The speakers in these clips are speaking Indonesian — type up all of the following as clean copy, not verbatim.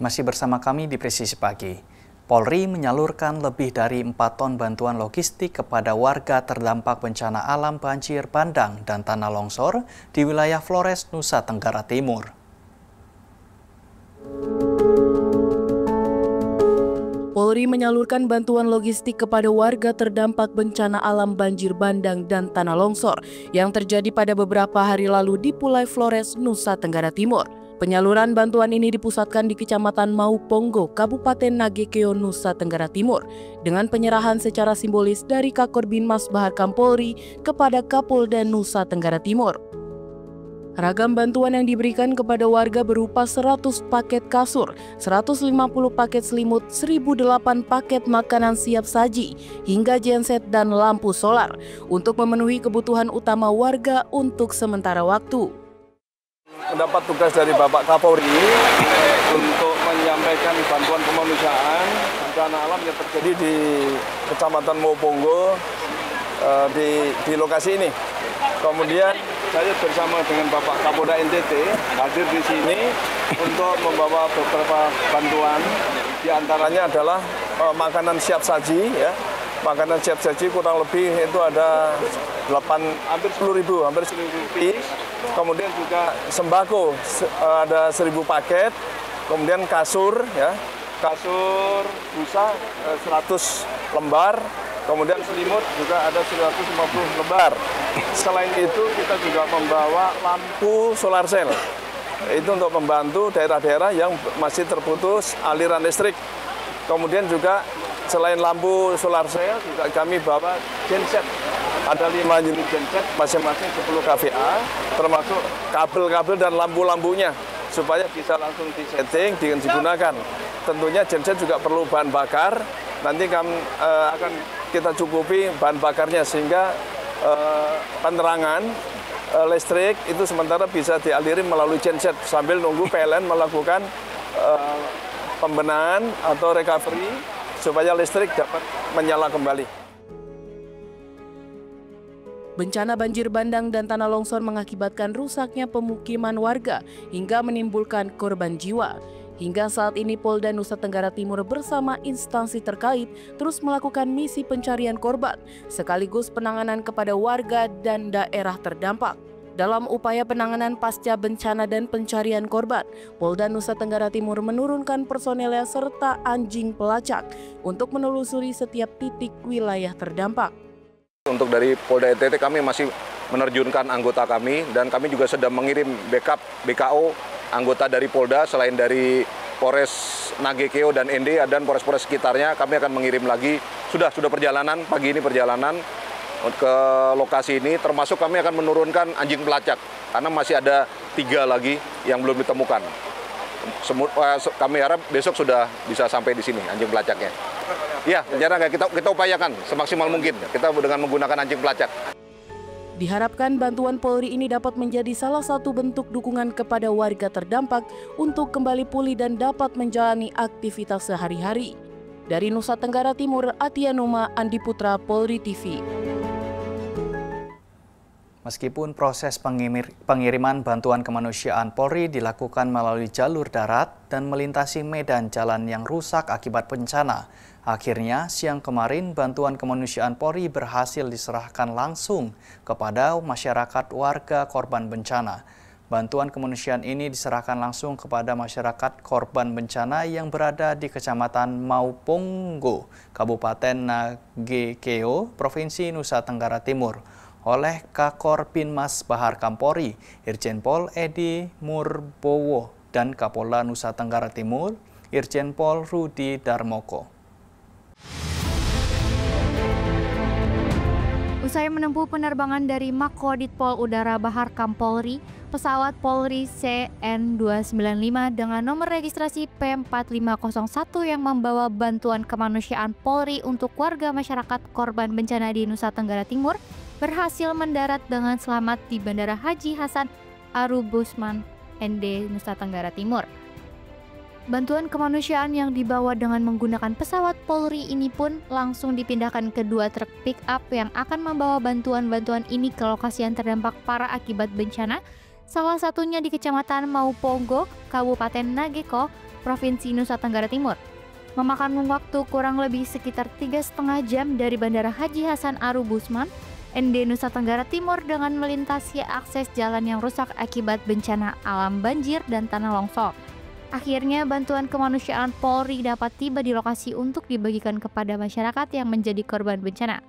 Masih bersama kami di Presisi Pagi. Polri menyalurkan lebih dari 4 ton bantuan logistik kepada warga terdampak bencana alam banjir bandang dan tanah longsor di wilayah Flores, Nusa Tenggara Timur. Polri menyalurkan bantuan logistik kepada warga terdampak bencana alam banjir bandang dan tanah longsor yang terjadi pada beberapa hari lalu di Pulau Flores, Nusa Tenggara Timur. Penyaluran bantuan ini dipusatkan di Kecamatan Mauponggo, Kabupaten Nagekeo, Nusa Tenggara Timur, dengan penyerahan secara simbolis dari Kakor Binmas Bahar Kampolri kepada Kapolda Nusa Tenggara Timur. Ragam bantuan yang diberikan kepada warga berupa 100 paket kasur, 150 paket selimut, 1008 paket makanan siap saji, hingga genset dan lampu solar untuk memenuhi kebutuhan utama warga untuk sementara waktu. Mendapat tugas dari Bapak Kapolri untuk menyampaikan bantuan kemanusiaan bencana alam yang terjadi di Kecamatan Mauponggo di lokasi ini. Kemudian saya bersama dengan Bapak Kapolda NTT hadir di sini untuk membawa beberapa bantuan. Di antaranya adalah makanan siap saji, ya. Makanan siap saji kurang lebih itu ada hampir 10.000 piece. Kemudian juga sembako ada 1.000 paket. Kemudian kasur, ya, kasur busa 100 lembar. Kemudian selimut juga ada 150 lembar. Selain itu kita juga membawa lampu solar cell. Itu untuk membantu daerah-daerah yang masih terputus aliran listrik. Kemudian juga selain lampu solar cell juga kami bawa genset. Ada 5 unit genset masing-masing 10 kVA, termasuk kabel-kabel dan lampu-lampunya supaya bisa langsung disetting, digunakan. Tentunya genset juga perlu bahan bakar. Nanti akan kita cukupi bahan bakarnya sehingga penerangan listrik itu sementara bisa dialiri melalui genset sambil nunggu PLN melakukan pembenahan atau recovery supaya listrik dapat menyala kembali. Bencana banjir bandang dan tanah longsor mengakibatkan rusaknya pemukiman warga hingga menimbulkan korban jiwa. Hingga saat ini Polda Nusa Tenggara Timur bersama instansi terkait terus melakukan misi pencarian korban sekaligus penanganan kepada warga dan daerah terdampak. Dalam upaya penanganan pasca bencana dan pencarian korban, Polda Nusa Tenggara Timur menurunkan personelnya serta anjing pelacak untuk menelusuri setiap titik wilayah terdampak. Untuk dari Polda NTT kami masih menerjunkan anggota kami dan kami juga sedang mengirim backup BKO anggota dari Polda selain dari Polres Nagekeo dan ND dan Polres-Polres sekitarnya. Kami akan mengirim lagi, sudah perjalanan, pagi ini perjalanan ke lokasi ini, termasuk kami akan menurunkan anjing pelacak karena masih ada 3 lagi yang belum ditemukan. Kami harap besok sudah bisa sampai di sini anjing pelacaknya. Ya, rencana kita upayakan semaksimal mungkin kita dengan menggunakan anjing pelacak. Diharapkan bantuan Polri ini dapat menjadi salah satu bentuk dukungan kepada warga terdampak untuk kembali pulih dan dapat menjalani aktivitas sehari-hari. Dari Nusa Tenggara Timur, Atia Numa, Andi Putra, Polri TV. Meskipun proses pengiriman bantuan kemanusiaan Polri dilakukan melalui jalur darat dan melintasi medan jalan yang rusak akibat bencana, akhirnya siang kemarin bantuan kemanusiaan Polri berhasil diserahkan langsung kepada masyarakat warga korban bencana. Bantuan kemanusiaan ini diserahkan langsung kepada masyarakat korban bencana yang berada di Kecamatan Mauponggo, Kabupaten Nagekeo, Provinsi Nusa Tenggara Timur, oleh Kakor Binmas Bahar Kampolri, Irjen Pol Edi Murbowo, dan Kapolda Nusa Tenggara Timur, Irjen Pol Rudi Darmoko. Usai menempuh penerbangan dari Makoditpol Udara Bahar Kampolri, pesawat Polri CN295 dengan nomor registrasi P4501 yang membawa bantuan kemanusiaan Polri untuk warga masyarakat korban bencana di Nusa Tenggara Timur berhasil mendarat dengan selamat di Bandara Haji Hasan Arubusman, ND, Nusa Tenggara Timur. Bantuan kemanusiaan yang dibawa dengan menggunakan pesawat Polri ini pun langsung dipindahkan ke 2 truk pick-up yang akan membawa bantuan-bantuan ini ke lokasi yang terdampak parah akibat bencana, salah satunya di Kecamatan Mauponggo, Kabupaten Nagekeo, Provinsi Nusa Tenggara Timur. Memakan waktu kurang lebih sekitar 3,5 jam dari Bandara Haji Hasan Aru Busman, ND Nusa Tenggara Timur dengan melintasi akses jalan yang rusak akibat bencana alam banjir dan tanah longsor. Akhirnya bantuan kemanusiaan Polri dapat tiba di lokasi untuk dibagikan kepada masyarakat yang menjadi korban bencana.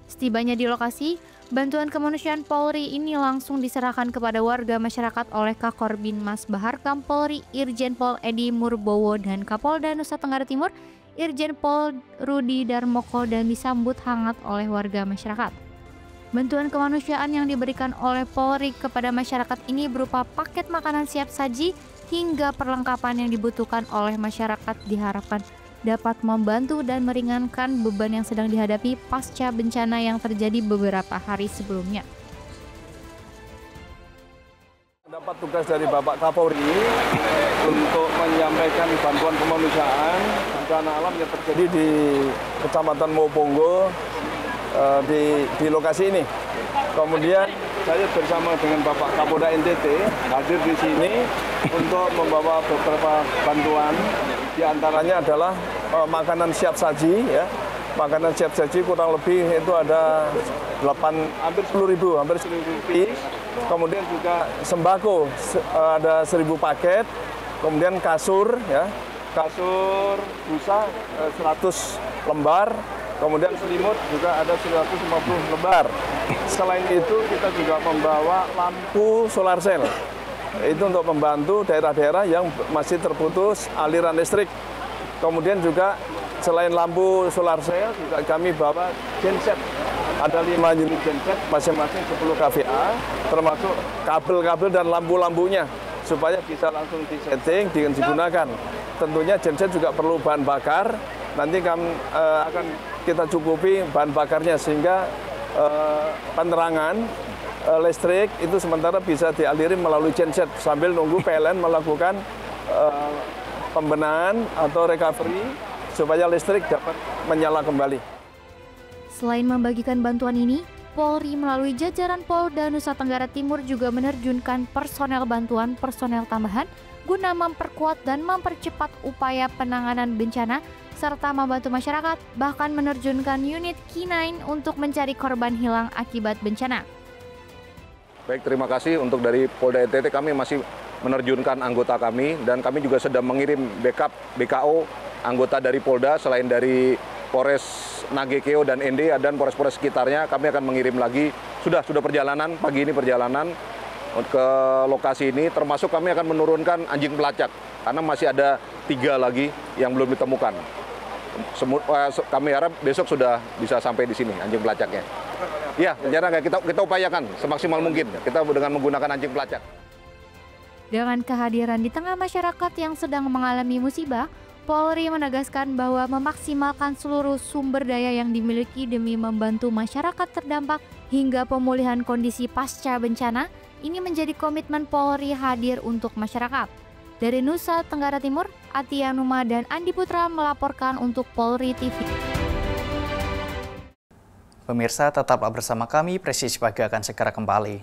Setibanya di lokasi, bantuan kemanusiaan Polri ini langsung diserahkan kepada warga masyarakat oleh Kakor Binmas Bahar Kampolri Irjen Pol Edi Murbowo dan Kapolda Nusa Tenggara Timur Irjen Pol Rudi Darmoko dan disambut hangat oleh warga masyarakat. Bantuan kemanusiaan yang diberikan oleh Polri kepada masyarakat ini berupa paket makanan siap saji hingga perlengkapan yang dibutuhkan oleh masyarakat diharapkan dapat membantu dan meringankan beban yang sedang dihadapi pasca bencana yang terjadi beberapa hari sebelumnya. Dapat tugas dari Bapak Kapolri untuk menyampaikan bantuan kemanusiaan bencana alam yang terjadi di Kecamatan Moponggo di lokasi ini. Kemudian saya bersama dengan Bapak Kapolda NTT hadir di sini untuk membawa beberapa bantuan. Di antaranya adalah makanan siap saji, ya. Makanan siap saji kurang lebih itu ada hampir 10.000 piece. Kemudian juga sembako ada 1.000 paket. Kemudian kasur, ya, kasur busa 100 lembar. Kemudian selimut juga ada 150 lembar. Selain itu kita juga membawa lampu solar cell. Itu untuk membantu daerah-daerah yang masih terputus aliran listrik. Kemudian juga selain lampu solar cell juga kami bawa genset. Ada 5 unit genset masing-masing 10 kVA, termasuk kabel-kabel dan lampu-lampunya supaya bisa langsung disetting dan digunakan. Tentunya genset juga perlu bahan bakar. Nanti akan kita cukupi bahan bakarnya sehingga penerangan listrik itu sementara bisa dialiri melalui genset sambil nunggu PLN melakukan pembenahan atau recovery supaya listrik dapat menyala kembali. Selain membagikan bantuan ini, Polri melalui jajaran Polda Nusa Tenggara Timur juga menerjunkan personel bantuan personel tambahan guna memperkuat dan mempercepat upaya penanganan bencana serta membantu masyarakat, bahkan menerjunkan unit K9 untuk mencari korban hilang akibat bencana. Baik, terima kasih untuk dari Polda NTT kami masih menerjunkan anggota kami dan kami juga sedang mengirim backup BKO anggota dari Polda selain dari Polres Nagekeo dan ND dan Polres-Polres sekitarnya kami akan mengirim lagi sudah perjalanan pagi ini perjalanan ke lokasi ini termasuk kami akan menurunkan anjing pelacak karena masih ada 3 lagi yang belum ditemukan. Kami harap besok sudah bisa sampai di sini anjing pelacaknya. Ya, rencana kita upayakan semaksimal mungkin kita dengan menggunakan anjing pelacak. Dengan kehadiran di tengah masyarakat yang sedang mengalami musibah, Polri menegaskan bahwa memaksimalkan seluruh sumber daya yang dimiliki demi membantu masyarakat terdampak hingga pemulihan kondisi pasca bencana. Ini menjadi komitmen Polri hadir untuk masyarakat. Dari Nusa Tenggara Timur, Atia Numa dan Andi Putra melaporkan untuk Polri TV. Pemirsa, tetaplah bersama kami, Presisi Pagi akan segera kembali.